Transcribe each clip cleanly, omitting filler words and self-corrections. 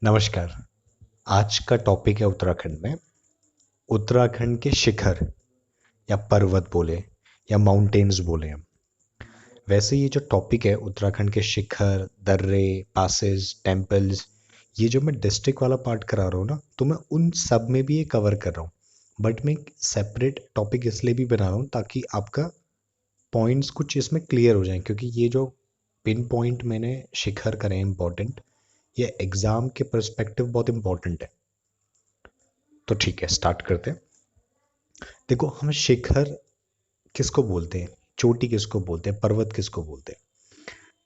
नमस्कार। आज का टॉपिक है उत्तराखंड में। उत्तराखंड के शिखर या पर्वत बोले या माउंटेन्स बोले हम। वैसे ये जो टॉपिक है उत्तराखंड के शिखर, दर्रे, पासेस, टेम्पल्स, ये जो मैं डिस्ट्रिक्ट वाला पार्ट करा रहा हूँ ना, तो मैं उन सब में भी ये कवर कर रहा हूँ। बट मैं सेपरेट टॉपिक इसलिए भी बना रहा हूँ ताकि आपका पॉइंट्स कुछ इसमें क्लियर हो जाएं, क्योंकि ये जो पिन पॉइंट मैंने शिखर करे हैं इंपॉर्टेंट, ये एग्जाम के पर्सपेक्टिव बहुत इंपॉर्टेंट है। तो ठीक है, स्टार्ट करते हैं। देखो, हम शिखर किसको बोलते हैं, चोटी किसको बोलते हैं, पर्वत किसको बोलते हैं।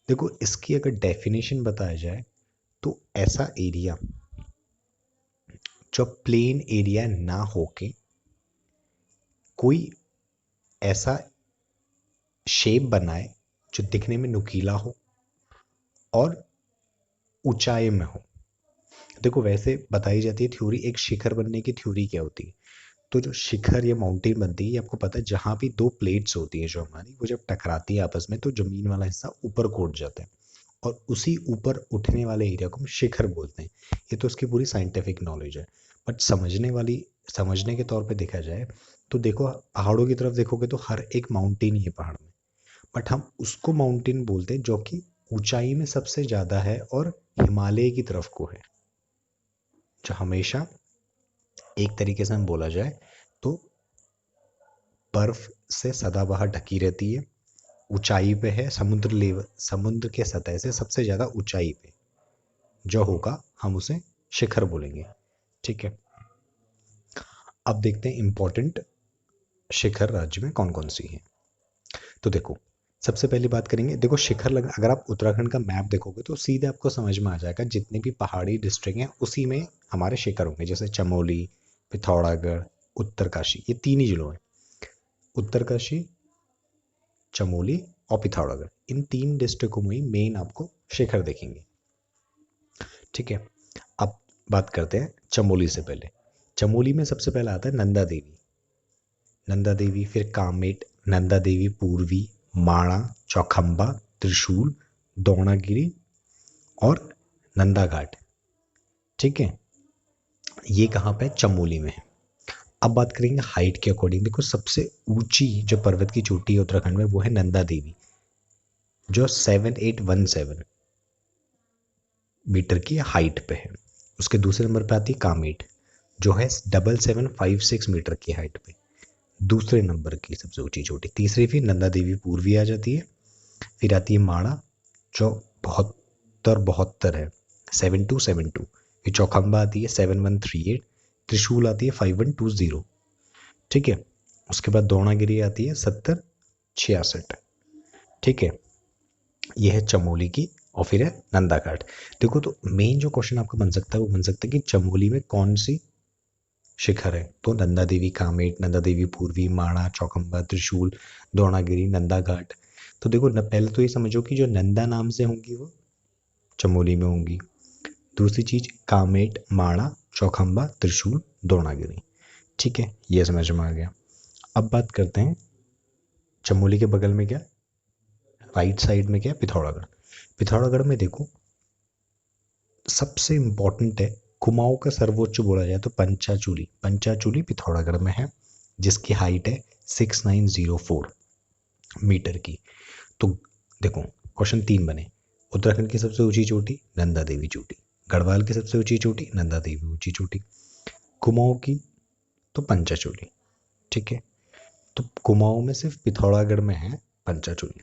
देखो, इसकी अगर डेफिनेशन बताया जाए तो ऐसा एरिया जो प्लेन एरिया ना होके कोई ऐसा शेप बनाए जो दिखने में नुकीला हो और ऊंचाई में हो। देखो, वैसे बताई जाती है थ्योरी, एक शिखर बनने की थ्योरी क्या होती है। तो जो शिखर या माउंटेन बनती है, ये आपको पता है, जहाँ भी दो प्लेट्स होती है जो हमारी, वो जब टकराती है आपस में तो जमीन वाला हिस्सा ऊपर को उठ जाता है और उसी ऊपर उठने वाले एरिया को हम शिखर बोलते हैं। ये तो उसकी पूरी साइंटिफिक नॉलेज है। बट समझने के तौर पे देखा जाए तो देखो, पहाड़ों की तरफ देखोगे तो हर एक माउंटेन ही है पहाड़ में। बट हम उसको माउंटेन बोलते हैं जो कि ऊंचाई में सबसे ज़्यादा है और हिमालय की तरफ को है, जो हमेशा एक तरीके से हम बोला जाए तो बर्फ से सदाबहार ढकी रहती है, ऊंचाई पे है, समुद्र लेवल, समुद्र के सतह से सबसे ज़्यादा ऊंचाई पे जो होगा हम उसे शिखर बोलेंगे। ठीक है, अब देखते हैं इंपॉर्टेंट शिखर राज्य में कौन कौन सी है। तो देखो, सबसे पहली बात करेंगे। देखो, शिखर लगा, अगर आप उत्तराखंड का मैप देखोगे तो सीधे आपको समझ में आ जाएगा, जितने भी पहाड़ी डिस्ट्रिक्ट हैं उसी में हमारे शिखर होंगे, जैसे चमोली, पिथौरागढ़, उत्तरकाशी, ये तीन ही जिलों हैं। उत्तरकाशी, चमोली और पिथौरागढ़, इन तीन डिस्ट्रिक्टों में ही मेन आपको शिखर देखेंगे। ठीक है, अब बात करते हैं चमोली से पहले। चमोली में सबसे पहले आता है नंदा देवी। नंदा देवी, फिर कामेट, नंदा देवी पूर्वी, माणा, चौखंबा, त्रिशूल, द्रोणागिरी और नंदा घाट। ठीक है, ये कहाँ पे है? चमोली में है। अब बात करेंगे हाइट के अकॉर्डिंग। देखो, सबसे ऊंची जो पर्वत की चोटी है उत्तराखंड में वो है नंदा देवी, जो 7817 मीटर की हाइट पे है। उसके दूसरे नंबर पे आती है कामेट, जो है 7756 मीटर की हाइट पे, दूसरे नंबर की सबसे ऊंची चोटी। तीसरी फिर नंदा देवी पूर्वी आ जाती है। फिर आती है माणा, जो 7272 है, 7272। फिर चौखंबा आती है 7138। त्रिशूल आती है 5120। ठीक है, उसके बाद द्रोणागिरी आती है 7066। ठीक है, ये है चमोली की। और फिर है नंदा घाट। देखो, तो मेन जो क्वेश्चन आपका बन सकता है वो बन सकता है कि चमोली में कौन सी शिखर है। तो नंदा देवी कामेट, नंदा देवी पूर्वी, माणा, चौखंबा, त्रिशूल, द्रोणागिरी, नंदा घाट। तो देखो न, पहले तो ये समझो कि जो नंदा नाम से होंगी वो चमोली में होंगी। दूसरी चीज, कामेट, माणा, चौखंबा, त्रिशूल, द्रोणागिरी। ठीक है, ये समझ में आ गया। अब बात करते हैं चमोली के बगल में क्या, राइट साइड में क्या, पिथौरागढ़। पिथौरागढ़ में देखो, सबसे इम्पोर्टेंट है, कुमाऊं का सर्वोच्च बोला जाए तो पंचाचूली। पंचाचूली पिथौरागढ़ में है, जिसकी हाइट है 6904 मीटर की। तो देखो, क्वेश्चन तीन बने। उत्तराखंड की सबसे ऊंची चोटी नंदा देवी चोटी, गढ़वाल की सबसे ऊंची चोटी नंदा देवी ऊंची चोटी, कुमाऊं की तो पंचाचूली। ठीक है, तो कुमाऊं में सिर्फ पिथौरागढ़ में है पंचाचूली।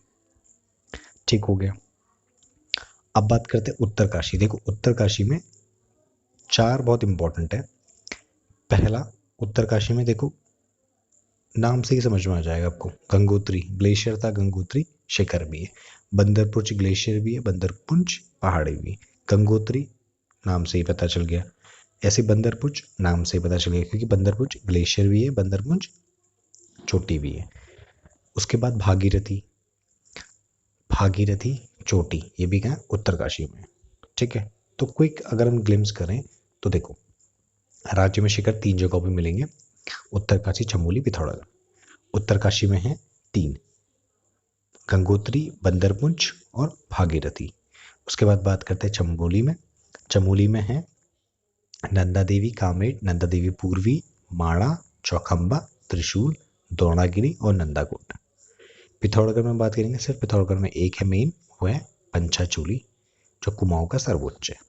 ठीक हो गया। अब बात करते हैं उत्तरकाशी। देखो, उत्तरकाशी में चार बहुत इंपॉर्टेंट है। पहला, उत्तरकाशी में देखो, नाम से ही समझ में आ जाएगा आपको, गंगोत्री ग्लेशियर था, गंगोत्री शिखर भी है, बंदरपुंज ग्लेशियर भी है, बंदरपुंज पहाड़ी भी। गंगोत्री नाम से ही पता चल गया, ऐसे बंदरपुंज नाम से ही पता चल गया, क्योंकि बंदरपुंज ग्लेशियर भी है, बंदरपुंज चोटी भी है। उसके बाद भागीरथी, भागीरथी चोटी, ये भी कहाँ, उत्तरकाशी में। ठीक है, तो क्विक अगर हम ग्लिम्स करें तो देखो, राज्य में शिखर तीन जगहों पे मिलेंगे, उत्तरकाशी, चमोली, पिथौरागढ़। उत्तरकाशी में है तीन, गंगोत्री, बंदरपुंज और भागीरथी। उसके बाद बात करते हैं चमोली में। चमोली में है नंदा देवी कामरेड, नंदा देवी पूर्वी, माणा, चौखंबा, त्रिशूल, द्रोणागिरी और नंदाकोट। पिथौरागढ़ में बात करेंगे, सिर्फ पिथौरागढ़ में एक है मेन, वो है पंचाचूली जो कुमाऊं का सर्वोच्च है।